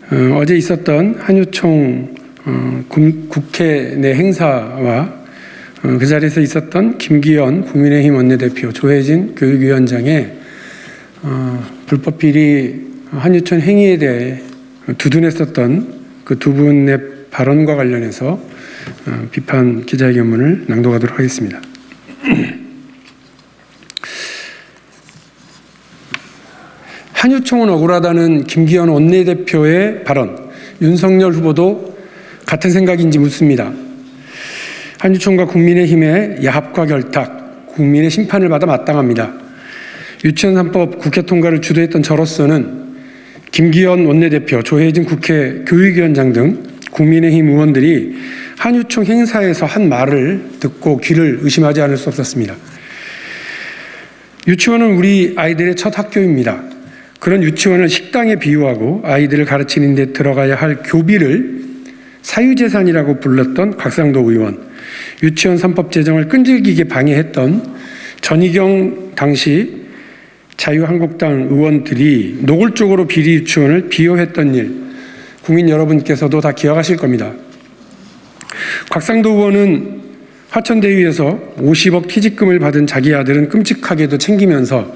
어제 있었던 한유총 국회 내 행사와 그 자리에서 있었던 김기현 국민의힘 원내대표, 조혜진 교육위원장의 불법 비리 한유총 행위에 대해 두둔했었던 그 두 분의 발언과 관련해서 비판 기자회견문을 낭독하도록 하겠습니다. 한유총은 억울하다는 김기현 원내대표의 발언, 윤석열 후보도 같은 생각인지 묻습니다. 한유총과 국민의힘의 야합과 결탁, 국민의 심판을 받아 마땅합니다. 유치원 3법 국회 통과를 주도했던 저로서는 김기현 원내대표, 조혜진 국회 교육위원장 등 국민의힘 의원들이 한유총 행사에서 한 말을 듣고 귀를 의심하지 않을 수 없었습니다. 유치원은 우리 아이들의 첫 학교입니다. 그런 유치원을 식당에 비유하고 아이들을 가르치는 데 들어가야 할 교비를 사유재산이라고 불렀던 곽상도 의원, 유치원 3법 제정을 끈질기게 방해했던 전희경 당시 자유한국당 의원들이 노골적으로 비리 유치원을 비호했던 일, 국민 여러분께서도 다 기억하실 겁니다. 곽상도 의원은 화천대유에서 50억 퇴직금을 받은 자기 아들은 끔찍하게도 챙기면서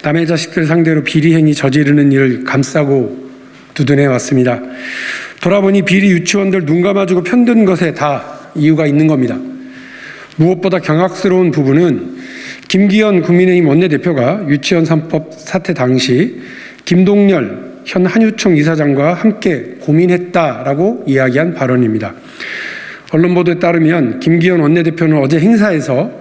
남의 자식들 상대로 비리 행위 저지르는 일을 감싸고 두둔해 왔습니다. 돌아보니 비리 유치원들 눈 감아주고 편든 것에 다 이유가 있는 겁니다. 무엇보다 경악스러운 부분은 김기현 국민의힘 원내대표가 유치원 3법 사태 당시 김동열 현 한유총 이사장과 함께 고민했다라고 이야기한 발언입니다. 언론 보도에 따르면 김기현 원내대표는 어제 행사에서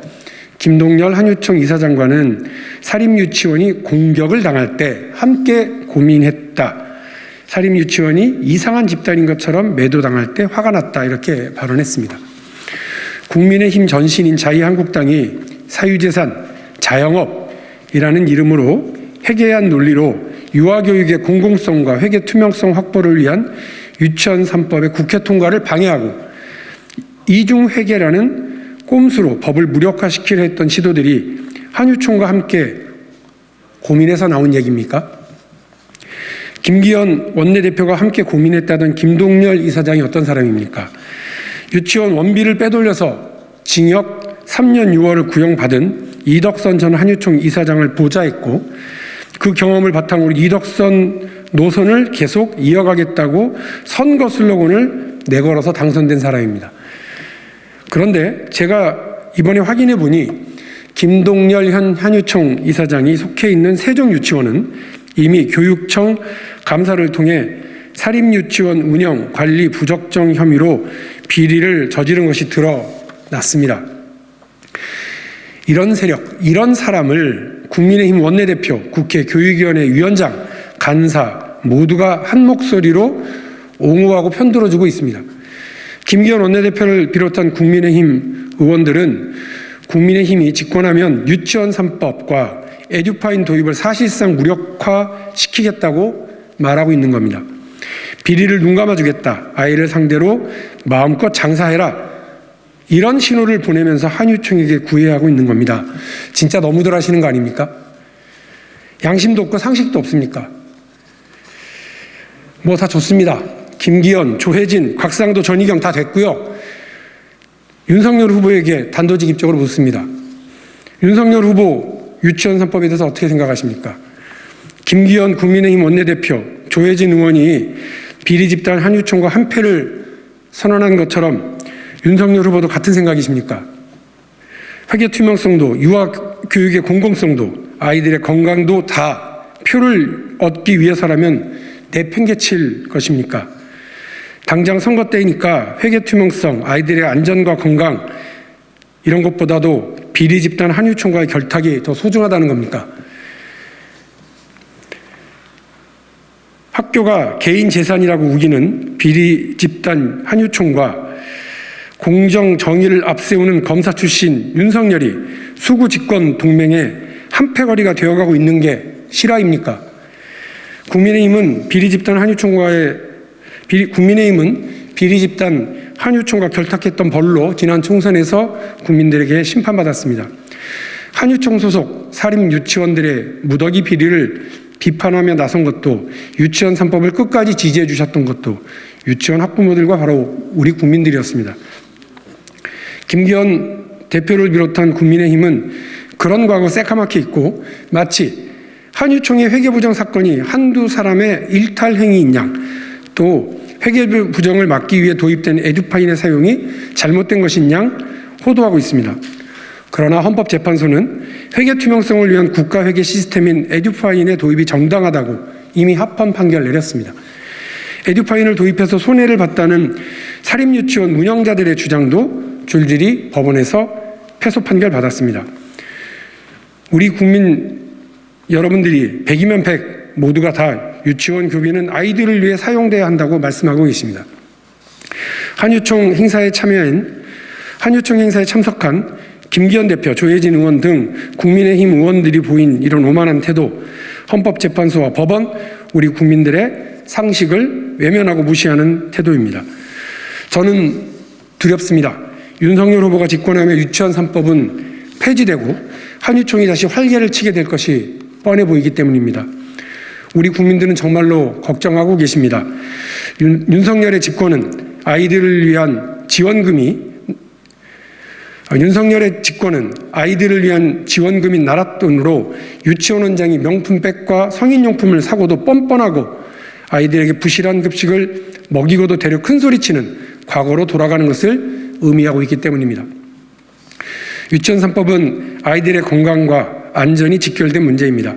김동열 한유총 이사장과는 사립유치원이 공격을 당할 때 함께 고민했다. 사립유치원이 이상한 집단인 것처럼 매도당할 때 화가 났다. 이렇게 발언했습니다. 국민의힘 전신인 자유한국당이 사유재산, 자영업이라는 이름으로 회계한 논리로 유아교육의 공공성과 회계 투명성 확보를 위한 유치원 3법의 국회 통과를 방해하고 이중회계라는 꼼수로 법을 무력화시키려 했던 시도들이 한유총과 함께 고민해서 나온 얘기입니까? 김기현 원내대표가 함께 고민했다던 김동열 이사장이 어떤 사람입니까? 유치원 원비를 빼돌려서 징역 3년 6월을 구형받은 이덕선 전 한유총 이사장을 보좌했고 그 경험을 바탕으로 이덕선 노선을 계속 이어가겠다고 선거 슬로건을 내걸어서 당선된 사람입니다. 그런데 제가 이번에 확인해 보니 김동열 현 한유총 이사장이 속해 있는 세종유치원은 이미 교육청 감사를 통해 사립유치원 운영 관리 부적정 혐의로 비리를 저지른 것이 드러났습니다. 이런 세력, 이런 사람을 국민의힘 원내대표, 국회 교육위원회 위원장, 간사 모두가 한 목소리로 옹호하고 편들어주고 있습니다. 김기현 원내대표를 비롯한 국민의힘 의원들은 국민의힘이 집권하면 유치원 3법과 에듀파인 도입을 사실상 무력화시키겠다고 말하고 있는 겁니다. 비리를 눈 감아주겠다. 아이를 상대로 마음껏 장사해라. 이런 신호를 보내면서 한유총에게 구애하고 있는 겁니다. 진짜 너무들 하시는 거 아닙니까? 양심도 없고 상식도 없습니까? 뭐 다 좋습니다. 김기현, 조혜진, 곽상도, 전희경 다 됐고요. 윤석열 후보에게 단도직입적으로 묻습니다. 윤석열 후보 유치원 3법에 대해서 어떻게 생각하십니까? 김기현 국민의힘 원내대표, 조혜진 의원이 비리 집단 한유총과 한패를 선언한 것처럼 윤석열 후보도 같은 생각이십니까? 회계 투명성도, 유아 교육의 공공성도, 아이들의 건강도 다 표를 얻기 위해서라면 내팽개칠 것입니까? 당장 선거 때이니까 회계 투명성, 아이들의 안전과 건강 이런 것보다도 비리 집단 한유총과의 결탁이 더 소중하다는 겁니까? 학교가 개인 재산이라고 우기는 비리 집단 한유총과 공정 정의를 앞세우는 검사 출신 윤석열이 수구 집권 동맹의 한패거리가 되어가고 있는 게 실화입니까? 국민의힘은 비리 집단 한유총과 결탁했던 벌로 지난 총선에서 국민들에게 심판받았습니다. 한유총 소속 사립유치원들의 무더기 비리를 비판하며 나선 것도, 유치원 3법을 끝까지 지지해 주셨던 것도 유치원 학부모들과 바로 우리 국민들이었습니다. 김기현 대표를 비롯한 국민의힘은 그런 과거 새카맣게 잊고 마치 한유총의 회계부정 사건이 한두 사람의 일탈 행위인 양, 또 회계부정을 막기 위해 도입된 에듀파인의 사용이 잘못된 것인 양 호도하고 있습니다. 그러나 헌법재판소는 회계 투명성을 위한 국가회계 시스템인 에듀파인의 도입이 정당하다고 이미 합헌 판결을 내렸습니다. 에듀파인을 도입해서 손해를 봤다는 사립유치원 운영자들의 주장도 줄줄이 법원에서 패소 판결 받았습니다. 우리 국민 여러분들이 100이면 100 모두가 다 유치원 교비는 아이들을 위해 사용돼야 한다고 말씀하고 계십니다. 한유총 행사에 참석한 김기현 대표, 조혜진 의원 등 국민의힘 의원들이 보인 이런 오만한 태도, 헌법재판소와 법원, 우리 국민들의 상식을 외면하고 무시하는 태도입니다. 저는 두렵습니다. 윤석열 후보가 집권하며 유치원 3법은 폐지되고 한유총이 다시 활개를 치게 될 것이 뻔해 보이기 때문입니다. 우리 국민들은 정말로 걱정하고 계십니다. 윤석열의 집권은 아이들을 위한 지원금인 나랏돈으로 유치원 원장이 명품백과 성인용품을 사고도 뻔뻔하고 아이들에게 부실한 급식을 먹이고도 되려 큰소리치는 과거로 돌아가는 것을 의미하고 있기 때문입니다. 유치원 3법은 아이들의 건강과 안전이 직결된 문제입니다.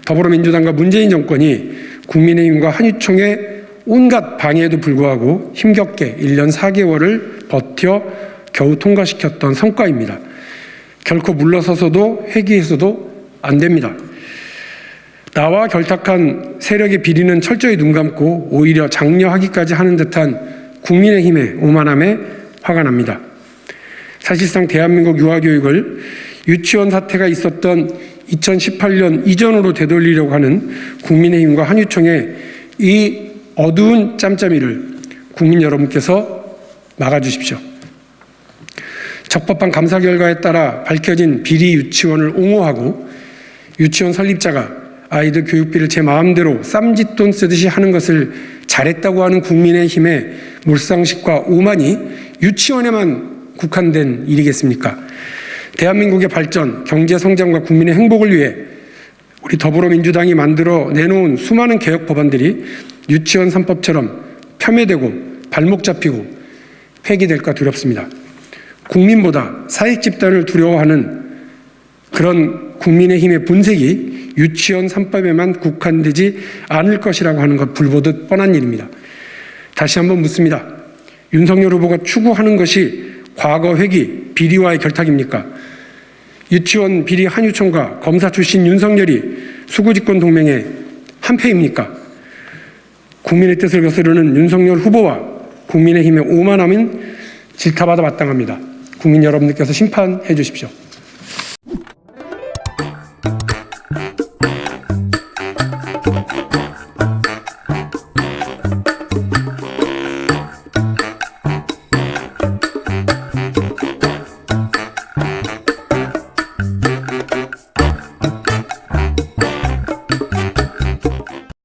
더불어민주당과 문재인 정권이 국민의힘과 한유총의 온갖 방해에도 불구하고 힘겹게 1년 4개월을 버텨 겨우 통과시켰던 성과입니다. 결코 물러서서도 회귀해서도 안 됩니다. 나와 결탁한 세력의 비리는 철저히 눈 감고 오히려 장려하기까지 하는 듯한 국민의힘의 오만함에 화가 납니다. 사실상 대한민국 유아교육을 유치원 사태가 있었던 2018년 이전으로 되돌리려고 하는 국민의힘과 한유총의 이 어두운 짬짬이를 국민 여러분께서 막아주십시오. 적법한 감사 결과에 따라 밝혀진 비리 유치원을 옹호하고 유치원 설립자가 아이들 교육비를 제 마음대로 쌈짓돈 쓰듯이 하는 것을 잘했다고 하는 국민의힘의 몰상식과 오만이 유치원에만 국한된 일이겠습니까? 대한민국의 발전, 경제 성장과 국민의 행복을 위해 우리 더불어민주당이 만들어 내놓은 수많은 개혁 법안들이 유치원 3법처럼 폄훼되고 발목 잡히고 폐기될까 두렵습니다. 국민보다 사익 집단을 두려워하는 그런 국민의힘의 본색이 유치원 3법에만 국한되지 않을 것이라고 하는 것 불보듯 뻔한 일입니다. 다시 한번 묻습니다. 윤석열 후보가 추구하는 것이 과거 회기, 비리와의 결탁입니까? 유치원 비리 한유총과 검사 출신 윤석열이 수구집권 동맹의 한패입니까? 국민의 뜻을 거스르는 윤석열 후보와 국민의힘의 오만함은 질타받아 마땅합니다. 국민 여러분들께서 심판해 주십시오.